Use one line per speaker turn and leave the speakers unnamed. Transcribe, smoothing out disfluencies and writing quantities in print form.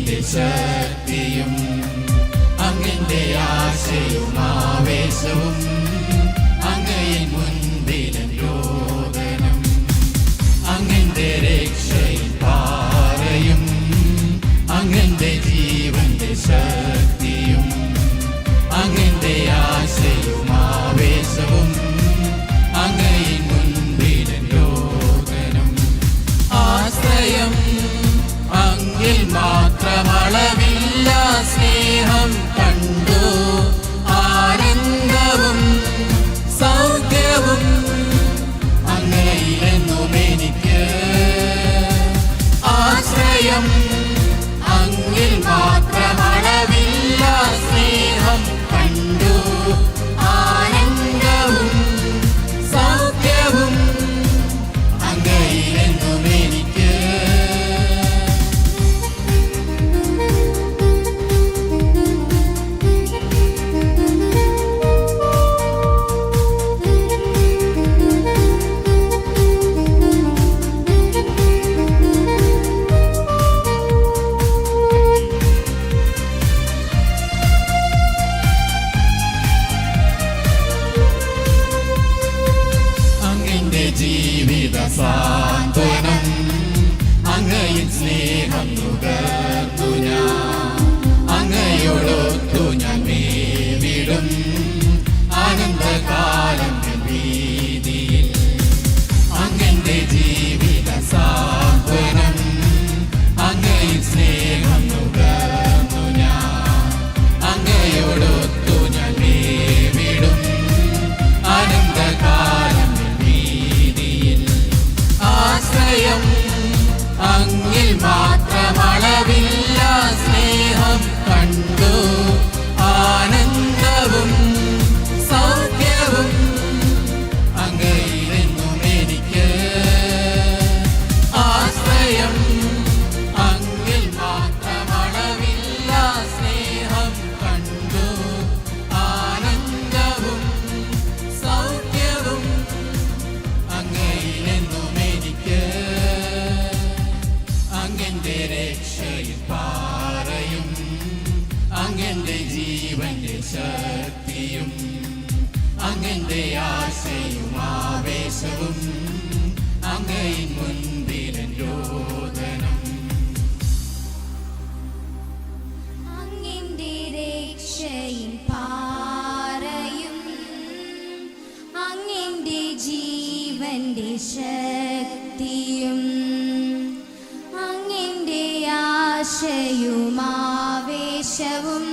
ജീവന്റെ ശക്തിയും അങ്ങന്റെ ആശയും ആവേശവും അങ്ങയിൽ മുൻപിലും രോദനം അങ്ങന്റെ രക്ഷയിൽ പാറയും അങ്ങന്റെ ജീവന്റെ ശക്തിയും അങ്ങന്റെ ആശയും ആവേശവും അങ്ങയിൽ മുൻപിലും രോദനം ആശ്രയം അങ്ങിൽ മാത്രമളവില്ല സ്നേഹം കണ്ടു ആനന്ദവും സൗഖ്യവും അങ്ങയിലെന്നും എനിക്ക് ആശ്രയം അങ്ങിൽ മാത്രമളവില്ല സ്നേഹം കണ്ടു ആനന്ദവും സൗഖ്യവും അങ്ങയിലെന്നും എനിക്ക് ജീവിത സാന്ത്വനം അങ്ങയിൽ സ്നേഹം നുകർന്നു ഞാൻ അങ്ങയോടൊത്തു ഞാൻ മേവിടും ആനന്ദകാലം വീതിയിൽ അങ്ങന്റെ ജീവിത സാന്ത്വനം അങ്ങയിൽ സ്നേഹം നുകർന്നു ഞാൻ അങ്ങയോടൊത്തു ഞാൻ മേവിടും ആനന്ദകാലം ആശ്രയം അങ്ങിൽ മാത്രമളവില്ല സ്നേഹം കണ്ടു ആനന്ദവും സൗഖ്യവും അങ്ങയിലെന്നും എനിക്ക് ആശ്രയം അങ്ങിൽ മാത്രമളവില്ല സ്നേഹം കണ്ടു ആനന്ദവും സൗഖ്യവും അങ്ങയിലെന്നും അങ്ങന്റെ രക്ഷയിൽ പാറയും അങ്ങന്റെ ജീവന്റെ ശക്തിയും അങ്ങന്റെ ആശയും ആവേശവും അങ്ങയിൽ മുൻപിലും രോദനം
അങ്ങന്റെ രക്ഷയിൽ പാറയും അങ്ങന്റെ ജീവന്റെ ശക്തിയും അങ്ങന്റെ ആശയും ആവേശവും